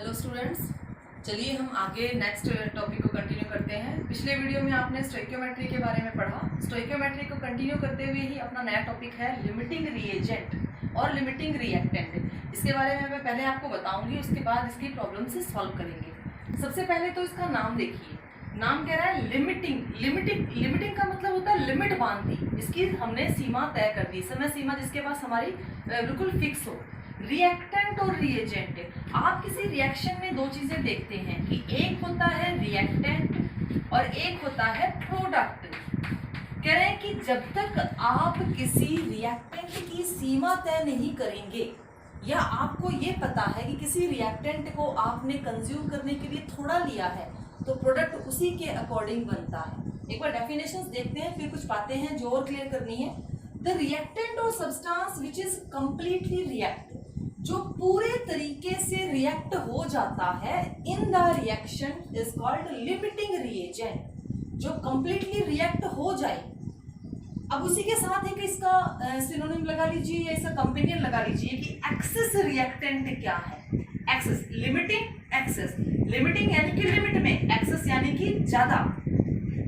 Hello students, चलिए हम आगे नेक्स्ट टॉपिक को कंटिन्यू करते हैं। पिछले वीडियो में आपने स्टोइकियोमेट्री के बारे में पढ़ा। स्टोइकियोमेट्री को कंटिन्यू करते हुए ही अपना नया टॉपिक है लिमिटिंग रिएजेंट और लिमिटिंग रिएक्टेंट। इसके बारे में मैं पहले आपको बताऊंगी, उसके बाद इसकी प्रॉब्लम से सॉल्व करेंगे। सबसे पहले तो इसका नाम देखिए। नाम कह रहा है लिमिटिंग। लिमिटिंग का मतलब होता है लिमिट बांध दी, इसकी हमने सीमा तय कर दी, समय सीमा जिसके पास हमारी बिल्कुल फिक्स हो। रिएक्टेंट और रिएजेंट, आप किसी रिएक्शन में दो चीजें देखते हैं कि एक होता है रिएक्टेंट और एक होता है प्रोडक्ट। कह रहे हैं कि जब तक आप किसी रिएक्टेंट की सीमा तय नहीं करेंगे या आपको ये पता है कि किसी रिएक्टेंट को आपने कंज्यूम करने के लिए थोड़ा लिया है तो प्रोडक्ट उसी के अकॉर्डिंग बनता है। एक बार डेफिनेशंस देखते हैं, फिर कुछ बातें हैं जो और क्लियर करनी है। द रिएक्टेंट और substance which is completely react, जो पूरे तरीके से रिएक्ट हो जाता है in the reaction is called limiting reagent. जो कंप्लीटली रिएक्ट हो जाए, अब उसी के साथ एक इसका सिनोनिम लगा लीजिए या इसका कंपेनियन लगा लीजिए कि एक्सेस रिएक्टेंट क्या है। Access, limiting, access. लिमिटिंग यानी कि लिमिट में, एक्सेस यानी कि ज्यादा।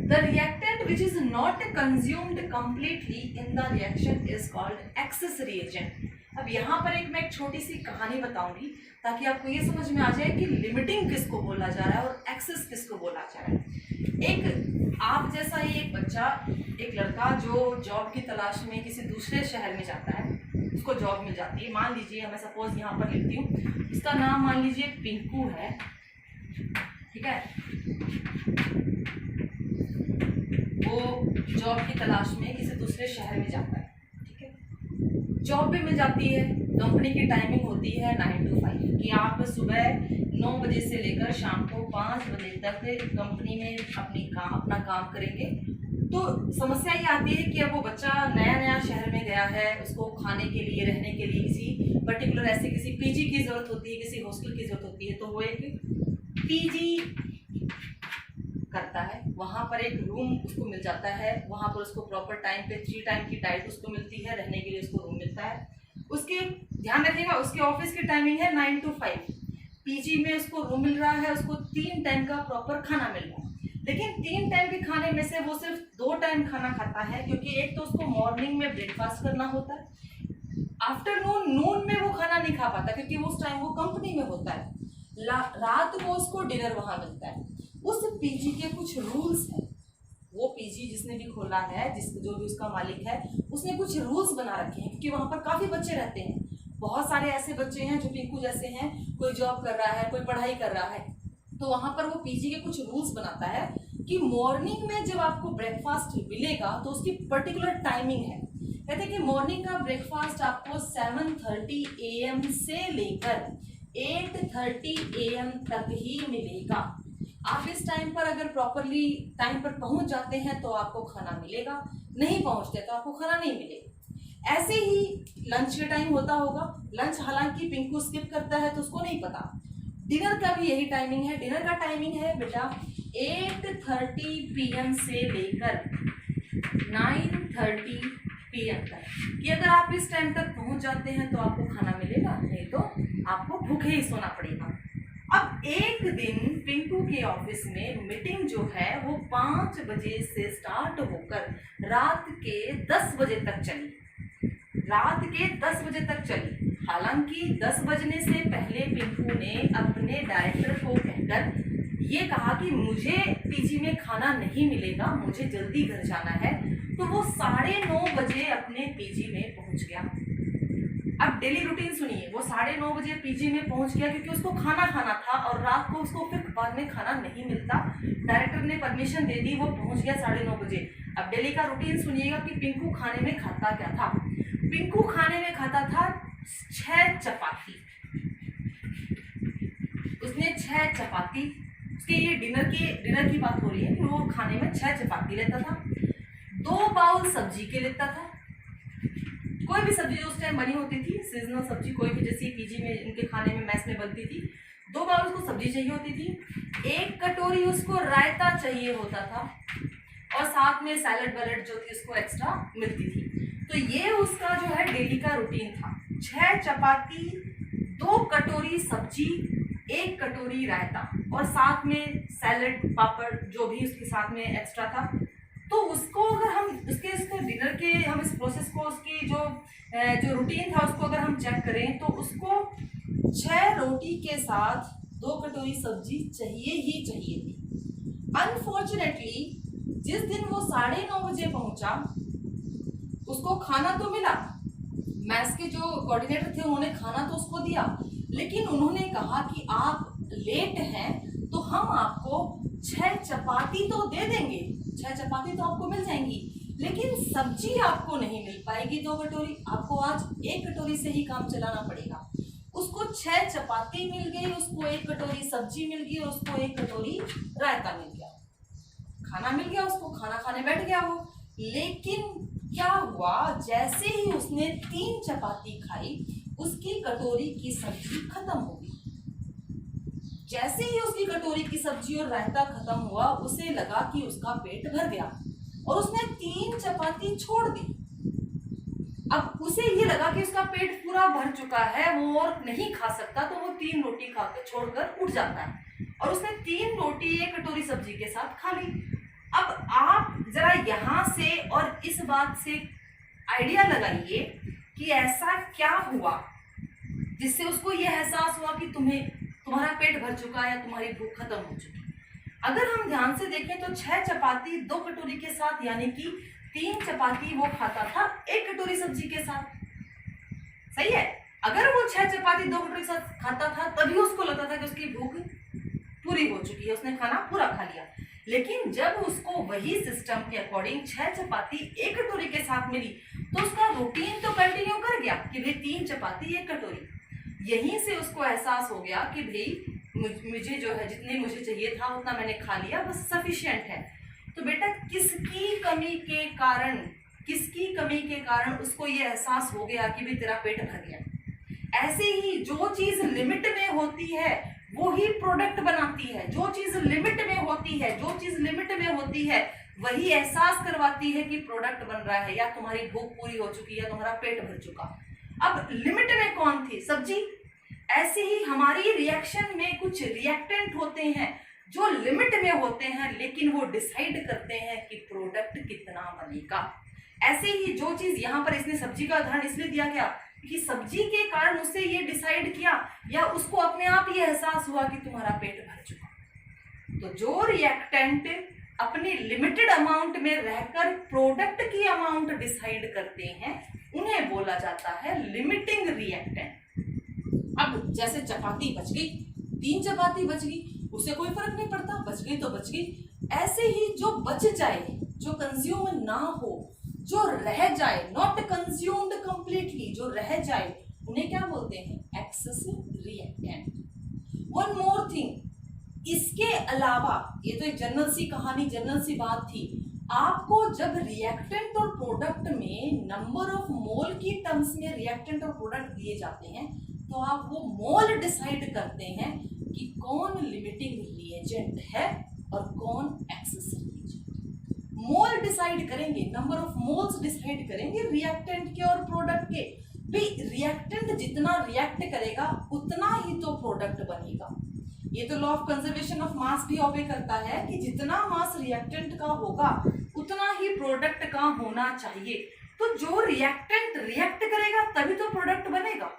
The reactant which is not consumed completely in the reaction is called access reagent. अब यहाँ पर मैं एक छोटी सी कहानी बताऊंगी ताकि आपको ये समझ में आ जाए कि लिमिटिंग किसको बोला जा रहा है और एक्सेस किसको बोला जा रहा है। एक आप जैसा ही एक बच्चा, एक लड़का जो जॉब की तलाश में किसी दूसरे शहर में जाता है, उसको जॉब मिल जाती है। मान लीजिए, मैं सपोज यहाँ पर लिखती हूँ, इसका नाम मान लीजिए पिंकू है, ठीक है। वो जॉब की तलाश में किसी दूसरे शहर में जाता है, ठीक है। जॉब भी मिल जाती है, कंपनी की टाइमिंग होती है 9 to 5 कि आप सुबह 9 बजे से लेकर शाम को 5 बजे तक कंपनी में अपना काम करेंगे। तो समस्या ये आती है कि अब वो बच्चा नया नया शहर में गया है, उसको खाने के लिए, रहने के लिए किसी पर्टिकुलर ऐसे किसी पीजी की जरूरत होती है, किसी हॉस्टल की जरूरत होती है। तो वो एक पीजी करता है, वहाँ पर एक रूम उसको मिल जाता है, वहाँ पर उसको प्रॉपर टाइम पे 3 टाइम की डाइट उसको मिलती है, रहने के लिए उसको रूम मिलता है। उसके ध्यान रखिएगा, उसके ऑफिस की टाइमिंग है 9 to 5। पीजी में उसको रूम मिल रहा है, उसको 3 टाइम का प्रॉपर खाना मिल रहा है। लेकिन 3 टाइम के खाने में से वो सिर्फ 2 टाइम खाना खाता है, क्योंकि एक तो उसको मॉर्निंग में ब्रेकफास्ट करना होता है, आफ्टरनून नून में वो खाना नहीं खा पाता क्योंकि वो उस टाइम वो कंपनी में होता है, रात को उसको डिनर वहां मिलता है। उस पीजी के कुछ रूल्स हैं। वो पीजी जिसने भी खोला है, जो भी उसका मालिक है, उसने कुछ रूल्स बना रखे हैं क्योंकि वहां पर काफी बच्चे रहते हैं। बहुत सारे ऐसे बच्चे हैं जो पिंकू जैसे हैं, कोई जॉब कर रहा है, कोई पढ़ाई कर रहा है। तो वहां पर वो पीजी के कुछ रूल्स बनाता है कि मॉर्निंग में जब आपको ब्रेकफास्ट मिलेगा तो उसकी पर्टिकुलर टाइमिंग है। कहते हैं कि मॉर्निंग का ब्रेकफास्ट आपको 7:30 AM से लेकर 8:30 AM तक ही मिलेगा। आप इस टाइम पर अगर प्रॉपरली टाइम पर पहुंच जाते हैं तो आपको खाना मिलेगा, नहीं पहुंचते तो आपको खाना नहीं मिलेगा। ऐसे ही लंच का टाइम होता होगा। लंच हालांकि पिंकू स्किप करता है तो उसको नहीं पता। डिनर का भी यही टाइमिंग है। डिनर का टाइमिंग है बेटा 8:30 PM से लेकर 9:30 PM तक, कि अगर आप इस टाइम तक पहुंच जाते हैं तो आपको खाना मिलेगा, नहीं तो आपको भूखे ही सोना पड़ेगा। अब एक दिन पिंकू के ऑफिस में मीटिंग जो है वो 5 बजे से स्टार्ट होकर रात के 10 बजे तक चली। रात के 10 बजे तक चली। हालांकि 10 बजने से पहले पिंकू ने अपने डायरेक्टर को कहकर ये कहा कि मुझे पीजी में खाना नहीं मिलेगा, मुझे जल्दी घर जाना है। तो वो 9:30 बजे अपने पीजी में पहुंच गया। अब डेली रूटीन सुनिए। वो 9:30 बजे पीजी में पहुंच गया क्योंकि उसको खाना खाना था और रात को उसको फिर बाद में खाना नहीं मिलता। डायरेक्टर ने परमिशन दे दी, वो पहुंच गया 9:30 बजे। अब डेली का रूटीन सुनिएगा कि पिंकू खाने में खाता क्या था। पिंकू खाने में खाता था 6 चपाती। उसने 6 चपाती, उसके ये डिनर की बात हो रही है कि वो खाने में 6 चपाती लेता था। 2 बाउल सब्जी के लेता था। कोई भी सब्जी जो उस टाइम बनी होती थी, सीजनल सब्जी कोई भी, जैसी पीजी में उनके खाने में मैस में बनती थी, 2 बाउल उसको सब्जी चाहिए होती थी। 1 कटोरी उसको रायता चाहिए होता था और साथ में सैलड वैलड जो थी उसको एक्स्ट्रा मिलती थी। तो ये उसका जो है डेली का रूटीन था। 6 चपाती, 2 कटोरी सब्जी 1 कटोरी रायता और साथ में सैलड पापड़ जो भी उसके साथ में एक्स्ट्रा था। तो उसको अगर हम इसके डिनर के हम इस प्रोसेस को उसकी जो रूटीन था उसको अगर हम चेक करें तो उसको 6 रोटी के साथ 2 कटोरी सब्जी चाहिए ही चाहिए थी। अनफॉर्चुनेटली जिस दिन वो 9:30 बजे पहुंचा उसको खाना तो मिला, मैस के जो कोऑर्डिनेटर थे उन्होंने खाना तो उसको दिया, लेकिन उन्होंने कहा कि आप लेट हैं तो हम आपको 6 चपाती तो दे देंगे, 6 चपाती तो आपको मिल जाएंगी, लेकिन सब्जी आपको नहीं मिल पाएगी 2 कटोरी, आपको आज 1 कटोरी से ही काम चलाना पड़ेगा। उसको 6 चपाती मिल गई, उसको 1 कटोरी सब्जी मिल गई और उसको 1 कटोरी रायता मिल गया, खाना मिल गया, उसको खाना खाने बैठ गया वो। लेकिन क्या हुआ, जैसे ही उसने 3 चपाती खाई उसकी कटोरी की सब्जी खत्म हो गई। जैसे ही उसकी कटोरी की सब्जी और रायता खत्म हुआ उसे लगा कि उसका पेट भर गया और उसने 3 चपाती छोड़ दी। अब उसे ये लगा कि उसका पेट पूरा भर चुका है, वो और नहीं खा सकता, तो वो 3 रोटी खाकर छोड़कर उठ जाता है और उसने 3 रोटी 1 कटोरी सब्जी के साथ खा ली। अब आप जरा यहां से और इस बात से आइडिया लगाइए कि ऐसा क्या हुआ जिससे उसको ये एहसास हुआ कि तुम्हारा पेट भर चुका है, तुम्हारी भूख खत्म हो चुकी। अगर हम ध्यान से देखें तो 6 चपाती 2 कटोरी के साथ, यानी कि 3 चपाती वो खाता था 1 कटोरी सब्जी के साथ, सही है। अगर वो 6 चपाती 2 कटोरी के साथ खाता था तभी उसको लगता था कि उसकी भूख पूरी हो चुकी है, उसने खाना पूरा खा लिया। लेकिन जब उसको वही सिस्टम के अकॉर्डिंग 6 चपाती 1 कटोरी के साथ मिली तो उसका रूटीन तो कंटिन्यू कर गया कि भाई 3 चपाती 1 कटोरी। यहीं से उसको एहसास हो गया कि भाई मुझे जो है जितनी मुझे चाहिए था उतना मैंने खा लिया, बस सफिशिएंट है। तो बेटा किसकी कमी के कारण उसको ये एहसास हो गया कि भाई तेरा पेट भर गया। ऐसे ही जो चीज लिमिट में होती है वो ही प्रोडक्ट बनाती है, जो चीज लिमिट में होती है वही एहसास करवाती है कि प्रोडक्ट बन रहा है या तुम्हारी भूख पूरी हो चुकी है, तुम्हारा पेट भर चुका। अब लिमिट में कौन थी? सब्जी। ऐसे ही हमारी रिएक्शन में कुछ रिएक्टेंट होते हैं जो लिमिट में होते हैं, लेकिन वो डिसाइड करते हैं कि प्रोडक्ट कितना बनेगा। ऐसे ही जो चीज यहाँ पर इसने सब्जी का उदाहरण इसलिए दिया गया कि सब्जी के कारण उससे ये डिसाइड किया या उसको अपने आप ये एहसास हुआ कि तुम्हारा पेट भर चुका। तो जो रिएक्टेंट अपने लिमिटेड अमाउंट में रहकर प्रोडक्ट की अमाउंट डिसाइड करते हैं उन्हें बोला जाता है लिमिटिंग रिएक्टेंट। अब जैसे चपाती बच गई, 3 चपाती बच गई, उससे कोई फर्क नहीं पड़ता, बच गई तो बच गई। ऐसे ही जो बच जाए, जो कंज्यूम ना हो, जो रह जाए, नॉट कंज्यूम्ड कंप्लीटली, जो रह जाए, उन्हें क्या बोलते हैं? Excessive reactant. One more thing, इसके अलावा ये तो एक जनरल सी कहानी, जनरल सी बात थी। आपको जब रिएक्टेंट और प्रोडक्ट में नंबर ऑफ मोल की टर्म्स में रिएक्टेंट और प्रोडक्ट दिए जाते हैं तो आप वो मोल डिसाइड करते हैं कि कौन लिमिटिंग रिएजेंट है और कौन एक्सेसिव रिएजेंट। मोल डिसाइड करेंगे, नंबर ऑफ मोल्स डिसाइड करेंगे रिएक्टेंट के और प्रोडक्ट के। भाई रिएक्टेंट जितना रिएक्ट करेगा उतना ही तो प्रोडक्ट बनेगा। ये तो law of conservation of mass भी ऑबे करता है कि जितना मास रिएक्टेंट का होगा उतना ही प्रोडक्ट का होना चाहिए। तो जो रिएक्टेंट रिएक्ट करेगा तभी तो प्रोडक्ट बनेगा।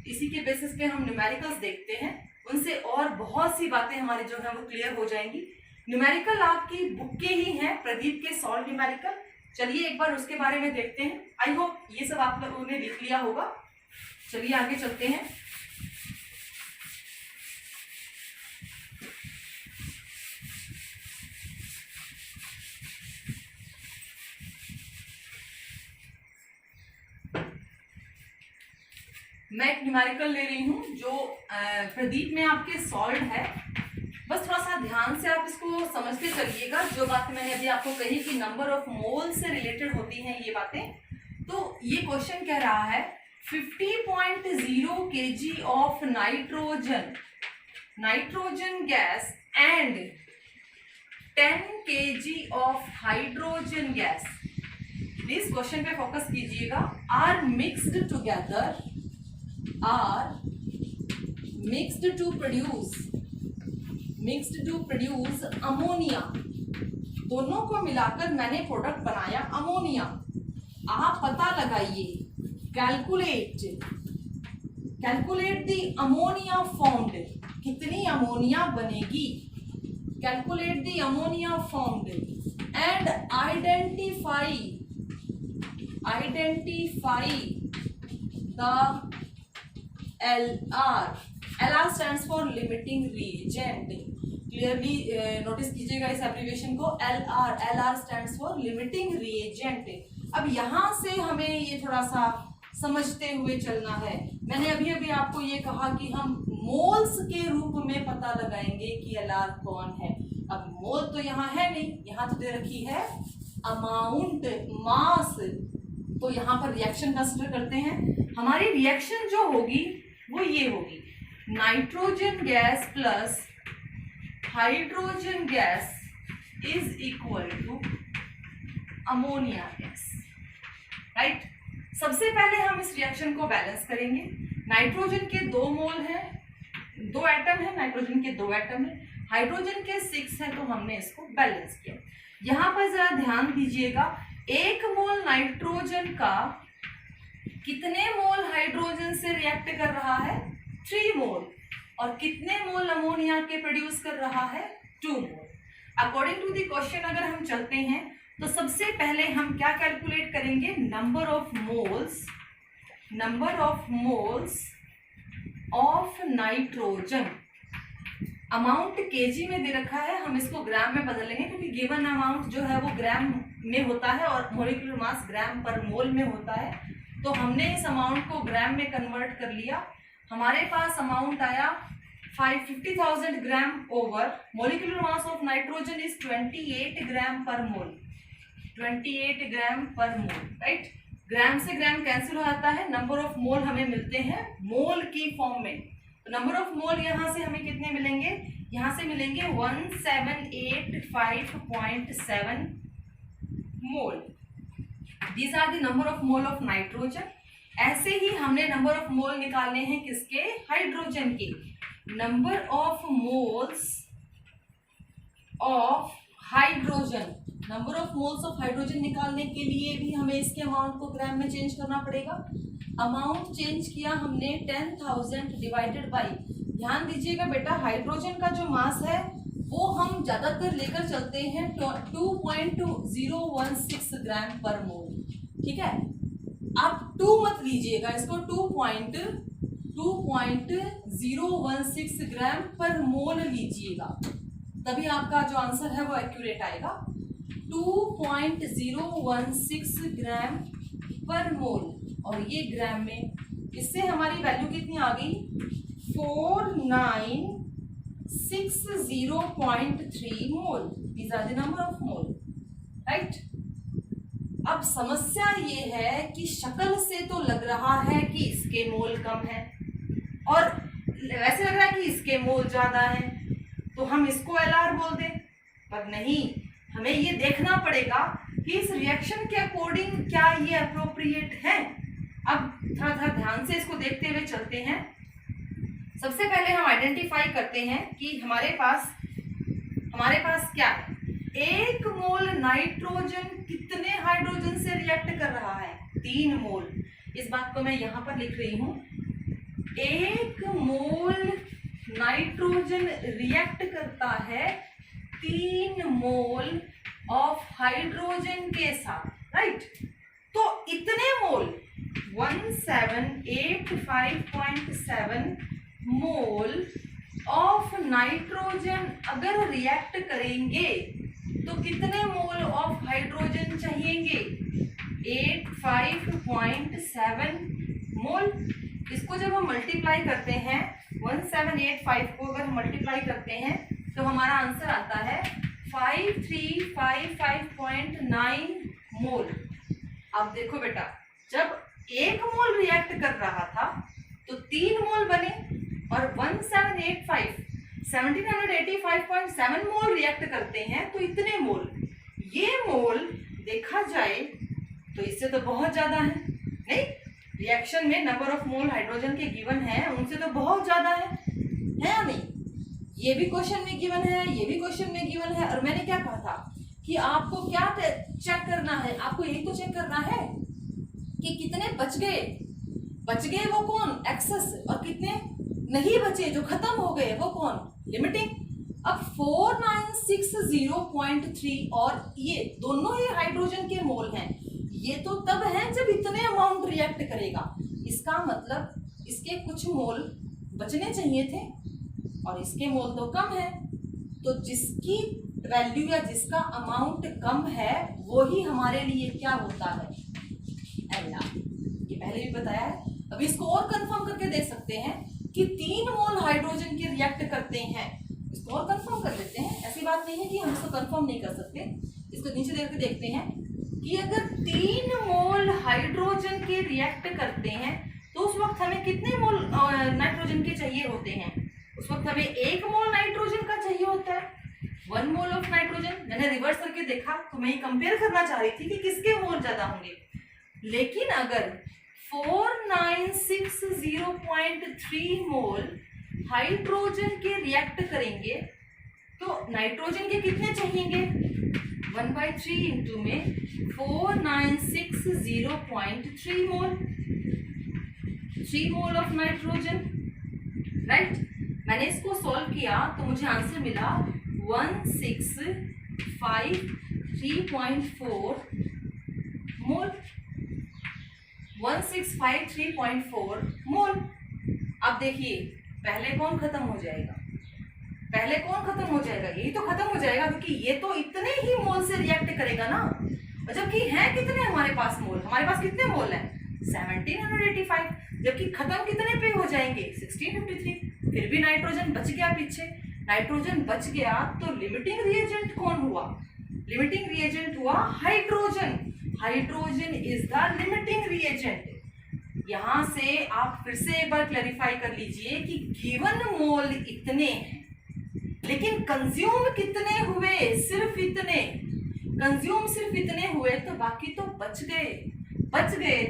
इसी के बेसिस पे हम न्यूमेरिकल्स देखते हैं, उनसे और बहुत सी बातें हमारी जो है वो क्लियर हो जाएंगी। न्यूमेरिकल आपकी बुक के ही हैं, प्रदीप के सॉल्व न्यूमेरिकल। चलिए एक बार उसके बारे में देखते हैं। आई होप ये सब आप लोगों ने लिख लिया होगा। चलिए आगे चलते हैं। मैं एक न्यूमेरिकल ले रही हूँ जो प्रदीप में आपके सॉल्व है। बस थोड़ा सा ध्यान से आप इसको समझते चलिएगा। जो बातें मैंने अभी आपको कही कि नंबर ऑफ मोल से रिलेटेड होती हैं ये बातें, तो ये क्वेश्चन कह रहा है 50.0 kg of nitrogen gas and 10 kg of hydrogen gas, please question पे फोकस कीजिएगा, are mixed together mixed to produce ammonia, दोनों को मिलाकर मैंने प्रोडक्ट बनाया अमोनिया। आप पता लगाइए, कैलकुलेट द अमोनिया फॉर्म्ड, कितनी अमोनिया बनेगी, calculate the ammonia formed and identify the LR stands for limiting reagent. Clearly notice कीजिएगा इस एब्रिविएशन को, LR stands for limiting reagent. अब यहाँ से हमें ये थोड़ा सा समझते हुए चलना है। मैंने अभी आपको ये कहा कि हम मोल्स के रूप में पता लगाएंगे कि LR कौन है। अब मोल तो यहाँ है नहीं, यहाँ तो दे रखी है अमाउंट, मास। तो यहाँ पर रिएक्शन कंसिडर करते हैं। हमारी रिएक्शन जो होगी वो ये होगी, nitrogen gas plus hydrogen gas is equal to ammonia gas, right. सबसे पहले हम इस रिएक्शन को बैलेंस करेंगे। नाइट्रोजन के 2 मोल हैं, 2 एटम है, नाइट्रोजन के 2 एटम है, हाइड्रोजन के 6 है, तो हमने इसको बैलेंस किया। यहाँ पर जरा ध्यान दीजिएगा, 1 मोल नाइट्रोजन का कितने मोल हाइड्रोजन से रिएक्ट कर रहा है, 3 मोल, और कितने मोल अमोनिया के प्रोड्यूस कर रहा है, 2 मोल। अकॉर्डिंग टू द क्वेश्चन अगर हम चलते हैं तो सबसे पहले हम क्या कैलकुलेट करेंगे, number of moles of nitrogen. Amount KG में दे रखा है, हम इसको ग्राम में बदलेंगे क्योंकि गिवन अमाउंट जो है वो ग्राम में होता है और मोलिकुलर मास ग्राम पर मोल में होता है। तो हमने इस अमाउंट को ग्राम में कन्वर्ट कर लिया। हमारे पास अमाउंट आया 50,000 gram over molecular mass of nitrogen is 28 gram per mole, 28 gram per mole, right. ग्राम से ग्राम कैंसिल हो जाता है, नंबर ऑफ मोल हमें मिलते हैं मोल की फॉर्म में। तो नंबर ऑफ मोल यहाँ से हमें कितने मिलेंगे, यहाँ से मिलेंगे 1785.7 mole. These are the number of mole of nitrogen. ऐसे ही हमने नंबर ऑफ मोल निकालने हैं किसके, हाइड्रोजन के। Number of moles of hydrogen, number of moles of hydrogen निकालने के लिए भी हमें इसके अमाउंट को ग्राम में चेंज करना पड़ेगा। अमाउंट चेंज किया हमने 10,000 डिवाइडेड बाई, ध्यान दीजिएगा बेटा, हाइड्रोजन का जो मास है वो हम ज्यादातर लेकर चलते हैं 2.016 ग्राम पर मोल, ठीक है। आप 2 मत लीजिएगा, इसको 2.016 ग्राम पर मोल लीजिएगा, तभी आपका जो आंसर है वो एक्यूरेट आएगा। 2.016 ग्राम पर मोल, और ये ग्राम में, इससे हमारी वैल्यू कितनी आ गई, 4960.3 mole. These are the number of mole, right. अब समस्या ये है कि शक्ल से तो लग रहा है कि इसके मोल कम है और वैसे लग रहा है कि इसके मोल ज्यादा है, तो हम इसको LR बोल दें, पर नहीं, हमें ये देखना पड़ेगा कि इस रिएक्शन के अकॉर्डिंग क्या ये अप्रोप्रिएट है। अब थोड़ा ध्यान से इसको देखते हुए चलते हैं। सबसे पहले हम आइडेंटिफाई करते हैं कि हमारे पास क्या है। 1 मोल नाइट्रोजन कितने हाइड्रोजन से रिएक्ट कर रहा है, 3 मोल। इस बात को मैं यहाँ पर लिख रही हूँ, 1 मोल नाइट्रोजन रिएक्ट करता है 3 मोल ऑफ हाइड्रोजन के साथ, राइट। तो इतने मोल 1785.7 मोल ऑफ नाइट्रोजन अगर रिएक्ट करेंगे तो कितने मोल ऑफ हाइड्रोजन चाहिएंगे, 85.7 मोल। इसको जब हम मल्टीप्लाई करते हैं, 1785 को अगर हम मल्टीप्लाई करते हैं तो हमारा आंसर आता है 5355.9 मोल। अब देखो बेटा, जब 1 मोल रिएक्ट कर रहा था तो 3 मोल बने, और 1785.7 मोल रिएक्ट करते हैं तो इतने मोल। ये मोल देखा जाए तो इससे तो बहुत ज्यादा है, नहीं? रिएक्शन में नंबर ऑफ मोल हाइड्रोजन के गिवन है, उनसे तो बहुत ज्यादा है। है या नहीं? ये भी क्वेश्चन में गिवन है, ये भी क्वेश्चन में गिवन है, और मैंने क्या कहा था कि आपको क्या चेक करना है, आपको यही तो चेक करना है कि कितने बच गए वो कौन, एक्सेस, और कितने नहीं बचे जो खत्म हो गए वो कौन, लिमिटिंग। अब 4960.3 और ये दोनों ही हाइड्रोजन के मोल हैं, ये तो तब है जब इतने अमाउंट रिएक्ट करेगा, इसका मतलब इसके कुछ मोल बचने चाहिए थे और इसके मोल तो कम है, तो जिसकी वैल्यू या जिसका अमाउंट कम है वो ही हमारे लिए क्या होता है, एला। ये पहले भी बताया है। अब इसको और कंफर्म करके देख सकते हैं कि 3 मोल हाइड्रोजन के रिएक्ट करते हैं, इसको और कंफर्म कर लेते हैं। ऐसी बात नहीं है कि हम इसको कंफर्म नहीं कर सकते। इसको नीचे देख के देखते हैं कि अगर 3 मोल हाइड्रोजन के रिएक्ट करते हैं तो उस वक्त हमें कितने मोल नाइट्रोजन के चाहिए होते हैं? उस वक्त हमें 1 मोल नाइट्रोजन का चाहिए होता है, 1 मोल ऑफ नाइट्रोजन। मैंने रिवर्स करके देखा तो मैं कंपेयर करना चाह रही थी कि किसके मोल ज्यादा होंगे, लेकिन अगर 4960.3 मोल हाइड्रोजन के रिएक्ट करेंगे तो नाइट्रोजन के कितने चाहिएंगे, 1/3 इंटू में 4960.3 मोल, 3 मोल ऑफ नाइट्रोजन, राइट। मैंने इसको सॉल्व किया तो मुझे आंसर मिला 1653.4 मोल, 1653.4 मोल। अब देखिए पहले कौन खत्म हो जाएगा, यही तो खत्म हो जाएगा, क्योंकि ये तो इतने ही मोल से रिएक्ट करेगा ना, और जबकि है कितने हमारे पास मोल, हमारे पास कितने मोल हैं 1785, जबकि खत्म कितने पे हो जाएंगे 1653। फिर भी नाइट्रोजन बच गया पीछे, नाइट्रोजन बच गया तो लिमिटिंग रिएजेंट कौन हुआ, लिमिटिंग रिएजेंट हुआ hydrogen. Hydrogen is the limiting reagent. यहां से आप फिर से एक बार क्लैरिफाई कर लीजिए कि गिवन मोल इतने हैं, लेकिन कंज्यूम कितने हुए, सिर्फ इतने, कंज्यूम सिर्फ इतने हुए, तो बाकी तो बच गए।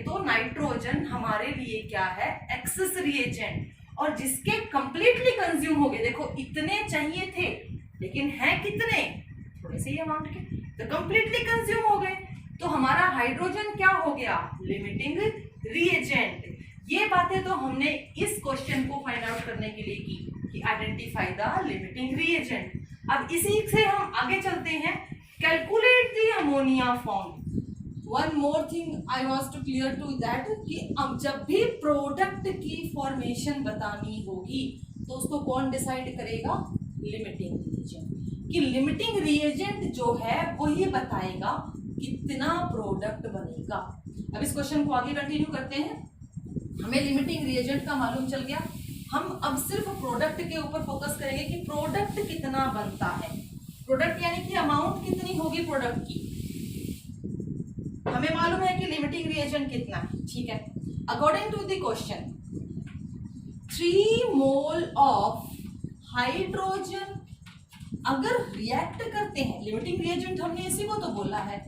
तो नाइट्रोजन हमारे लिए क्या है, एक्सेस रिएजेंट, और जिसके कंप्लीटली कंज्यूम हो गए, देखो इतने चाहिए थे लेकिन हैं कितने, थोड़े से ही अमाउंट के, तो कंप्लीटली कंज्यूम हो गए, तो हमारा हाइड्रोजन क्या हो गया, लिमिटिंग रिएजेंट। ये बातें तो हमने इस क्वेश्चन को फाइंड आउट करने के लिए की कि आइडेंटिफाई द लिमिटिंग रिएजेंट। अब इसी से हम आगे चलते हैं, calculate the ammonia form. One more thing I want to clear to that कि अब जब भी प्रोडक्ट की फॉर्मेशन बतानी होगी तो उसको कौन डिसाइड करेगा, लिमिटिंग रिएजेंट। कि लिमिटिंग रिएजेंट जो है वही बताएगा कितना प्रोडक्ट बनेगा। अब इस क्वेश्चन को आगे कंटिन्यू करते हैं। हमें लिमिटिंग रिएजेंट का मालूम चल गया, हम अब सिर्फ प्रोडक्ट के ऊपर फोकस करेंगे कि प्रोडक्ट कितना बनता है, प्रोडक्ट यानी कि अमाउंट कितनी होगी प्रोडक्ट की। हमें मालूम है कि लिमिटिंग रिएजेंट कितना है, ठीक है। According to the question 3 mole of hydrogen अगर रिएक्ट करते हैं, लिमिटिंग रिएजेंट हमने इसी को तो बोला है,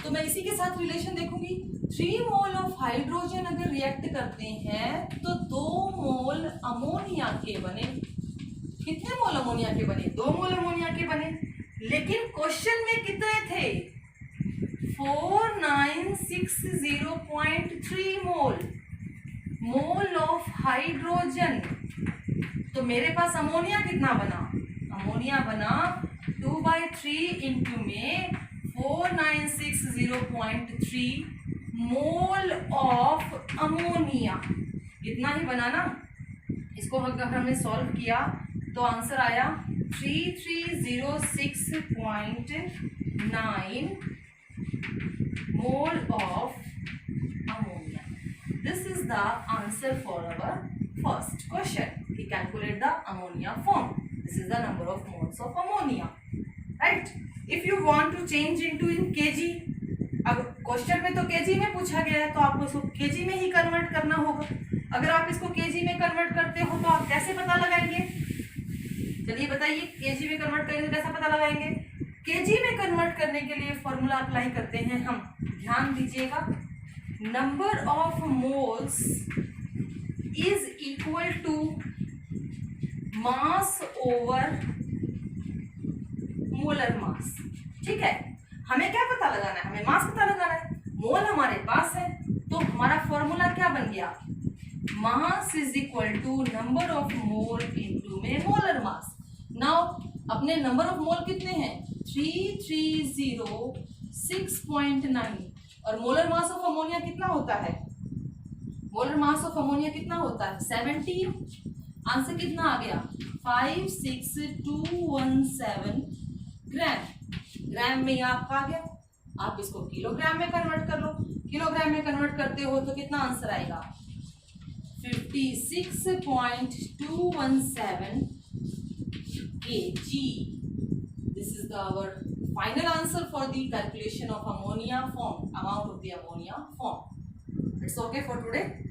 तो मैं इसी के साथ रिलेशन देखूंगी। 3 मोल ऑफ हाइड्रोजन अगर रिएक्ट करते हैं तो 2 मोल अमोनिया के बने। कितने मोल अमोनिया के बने, 2 मोल अमोनिया के बने, लेकिन क्वेश्चन में कितने थे, 4960.3 मोल ऑफ हाइड्रोजन। तो मेरे पास अमोनिया कितना बना, अमोनिया बना 2/3 इंटू में 4960.3 मोल ऑफ अमोनिया, इतना ही बना ना। इसको अगर हमने सॉल्व किया तो आंसर आया 3306.9 mole of ammonia. This is the answer for our first question, we calculate the ammonia form. This is the number of moles of ammonia, right? If you want to change into in kg, अब question में तो KG में पूछा गया है तो आपको इसको केजी में ही कन्वर्ट करना होगा। अगर आप इसको केजी में कन्वर्ट करते हो तो आप कैसे पता लगाएंगे, चलिए बताइए, केजी में कन्वर्ट करेंगे कैसा पता लगाएंगे। केजी में कन्वर्ट करने के लिए फॉर्मूला अप्लाई करते हैं हम, ध्यान दीजिएगा, number of moles is equal to mass over molar mass. ठीक है, हमें क्या पता लगाना है, हमें मास पता लगाना है, मोल हमारे पास है, तो हमारा फॉर्मूला क्या बन गया, mass is equal to number of mole into में मोलर मास। नाउ अपने नंबर ऑफ मोल कितने हैं, 3306.9 और मोलर मास ऑफ अमोनिया कितना होता है, मोलर मास ऑफ अमोनिया कितना होता है 17। आंसर कितना आ गया 56217 ग्राम। ग्राम में आपका आ गया, आप इसको किलोग्राम में कन्वर्ट कर लो, किलोग्राम में कन्वर्ट करते हो तो कितना आंसर आएगा 56.217 kg। This is our final answer for the calculation of ammonia form, amount of the ammonia form. It's okay for today.